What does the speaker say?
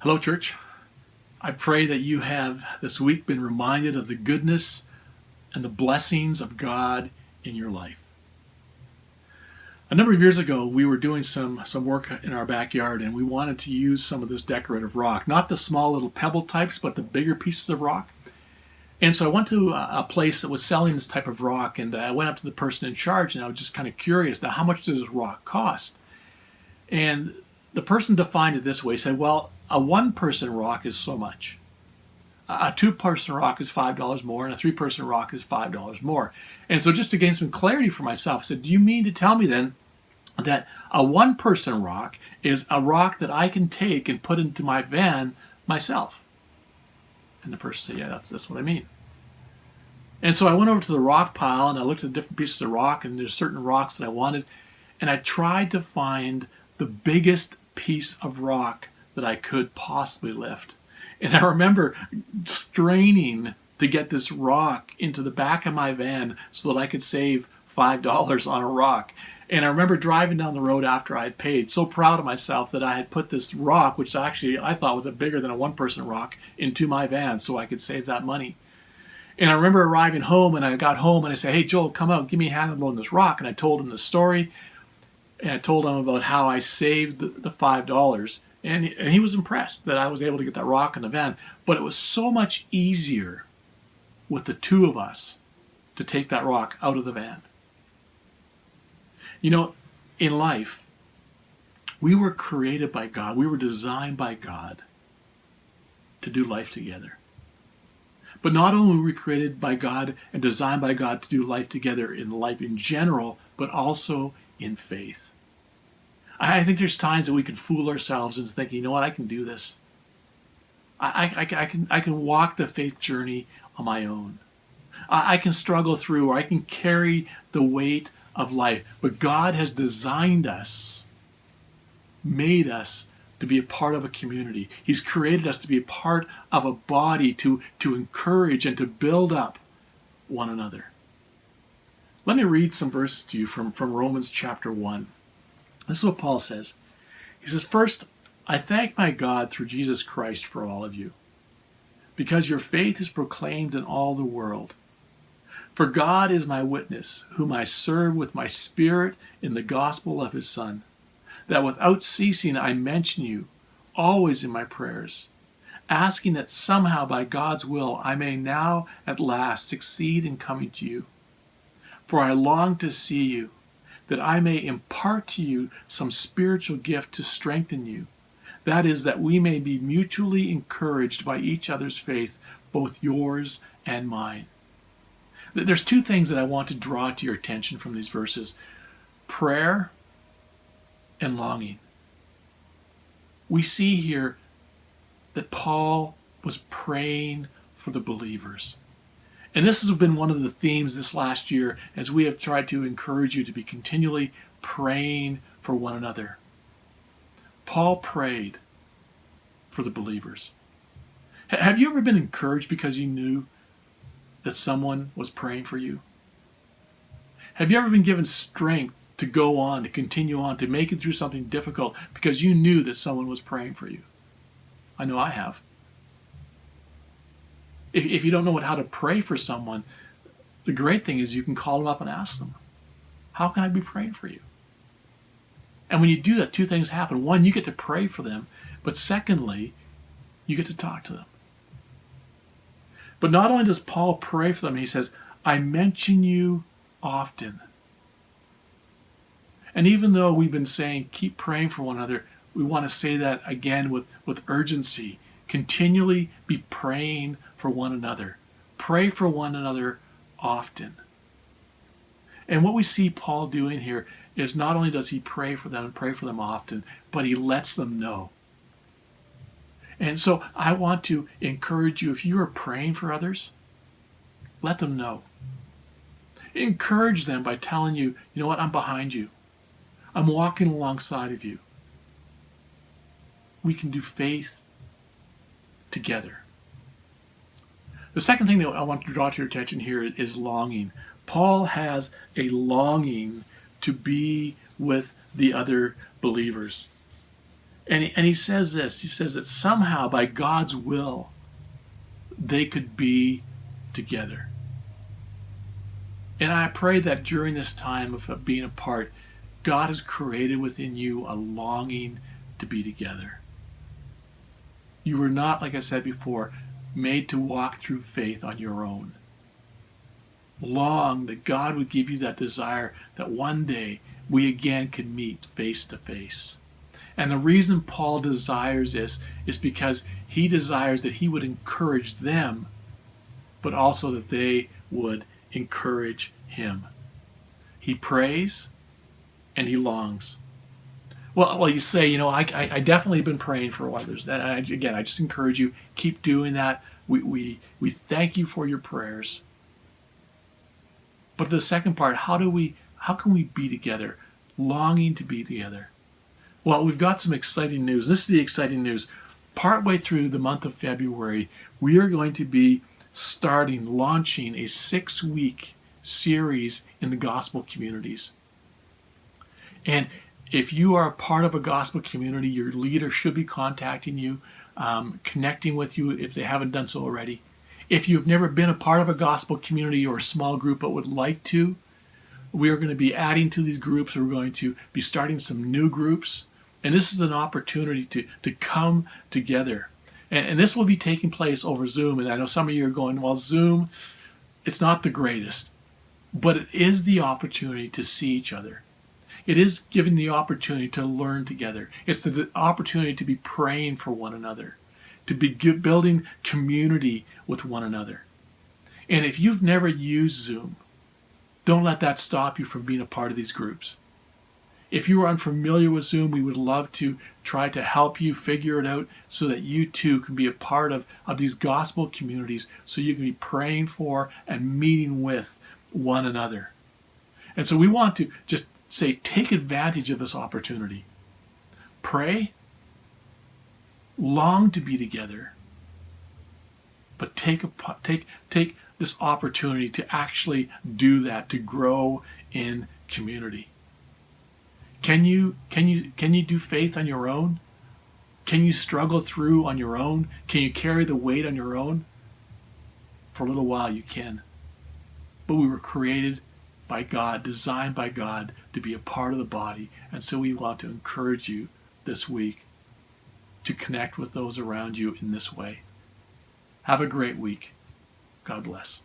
Hello, church. I pray that you have this week been reminded of the goodness and the blessings of God in your life. A number of years ago, we were doing some work in our backyard, and we wanted to use some of this decorative rock, not the small little pebble types, but the bigger pieces of rock. And so I went to a place that was selling this type of rock, and I went up to the person in charge, and I was just kind of curious, now how much does this rock cost? And the person defined it this way. He said, well, a one-person rock is so much. A two-person rock is $5 more, and a three-person rock is $5 more. And so just to gain some clarity for myself, I said, do you mean to tell me then that a one-person rock is a rock that I can take and put into my van myself? And the person said, yeah, that's what I mean. And so I went over to the rock pile, and I looked at the different pieces of rock, and there's certain rocks that I wanted, and I tried to find the biggest piece of rock that I could possibly lift. And I remember straining to get this rock into the back of my van so that I could save $5 on a rock. And I remember driving down the road after I had paid, so proud of myself that I had put this rock, which actually I thought was a bigger than a one-person rock, into my van so I could save that money. And I remember arriving home, and I got home and I said, hey, Joel, come out, give me a hand unloading this rock. And I told him the story. And I told him about how I saved the $5, and he was impressed that I was able to get that rock in the van. But it was so much easier with the two of us to take that rock out of the van. You know, in life, we were created by God. We were designed by God to do life together. But not only were we created by God and designed by God to do life together in life in general, but also in faith. I think there's times that we can fool ourselves into thinking, you know what, I can do this. I can walk the faith journey on my own. I can struggle through, or I can carry the weight of life. But God has designed us, made us to be a part of a community. He's created us to be a part of a body to encourage and to build up one another. Let me read some verses to you from Romans chapter 1. This is what Paul says. He says, first, I thank my God through Jesus Christ for all of you, because your faith is proclaimed in all the world. For God is my witness, whom I serve with my spirit in the gospel of his Son, that without ceasing I mention you always in my prayers, asking that somehow by God's will I may now at last succeed in coming to you. For I long to see you, that I may impart to you some spiritual gift to strengthen you. That is, that we may be mutually encouraged by each other's faith, both yours and mine. There's two things that I want to draw to your attention from these verses: prayer and longing. We see here that Paul was praying for the believers. And this has been one of the themes this last year as we have tried to encourage you to be continually praying for one another. Paul prayed for the believers. Have you ever been encouraged because you knew that someone was praying for you? Have you ever been given strength to go on, to continue on, to make it through something difficult because you knew that someone was praying for you? I know I have. If you don't know how to pray for someone, the great thing is you can call them up and ask them, how can I be praying for you? And when you do that, two things happen. One, you get to pray for them, but secondly, you get to talk to them. But not only does Paul pray for them, he says, I mention you often. And even though we've been saying keep praying for one another, we want to say that again with urgency. Continually be praying for one another. Pray for one another often. And what we see Paul doing here is not only does he pray for them and pray for them often, but he lets them know. And so I want to encourage you, if you are praying for others, let them know. Encourage them by telling you, you know what, I'm behind you. I'm walking alongside of you. We can do faith together. The second thing that I want to draw to your attention here is longing. Paul has a longing to be with the other believers. And he says this, he says that somehow by God's will, they could be together. And I pray that during this time of being apart, God has created within you a longing to be together. You were not, like I said before, made to walk through faith on your own. Long that God would give you that desire that one day we again could meet face to face. And the reason Paul desires this is because he desires that he would encourage them, but also that they would encourage him. He prays and he longs. Well, you say, I definitely been praying for others. Again, I just encourage you, keep doing that. We thank you for your prayers. But the second part, how can we be together, longing to be together? Well, we've got some exciting news. This is the exciting news. Partway through the month of February, we are going to be launching a 6-week series in the gospel communities. And if you are a part of a gospel community, your leader should be contacting you, connecting with you if they haven't done so already. If you've never been a part of a gospel community or a small group but would like to, we are going to be adding to these groups. We're going to be starting some new groups. And this is an opportunity to come together. And this will be taking place over Zoom. And I know some of you are going, well, Zoom, it's not the greatest. But it is the opportunity to see each other. It is giving the opportunity to learn together. It's the opportunity to be praying for one another, to be building community with one another. And if you've never used Zoom, don't let that stop you from being a part of these groups. If you are unfamiliar with Zoom, we would love to try to help you figure it out so that you too can be a part of these gospel communities, so you can be praying for and meeting with one another. And so we want to just say, take advantage of this opportunity. Pray, long to be together, but take this opportunity to actually do that, to grow in community. Can you do faith on your own? Can you struggle through on your own? Can you carry the weight on your own? For a little while you can. But we were created by God, designed by God to be a part of the body. And so we want to encourage you this week to connect with those around you in this way. Have a great week. God bless.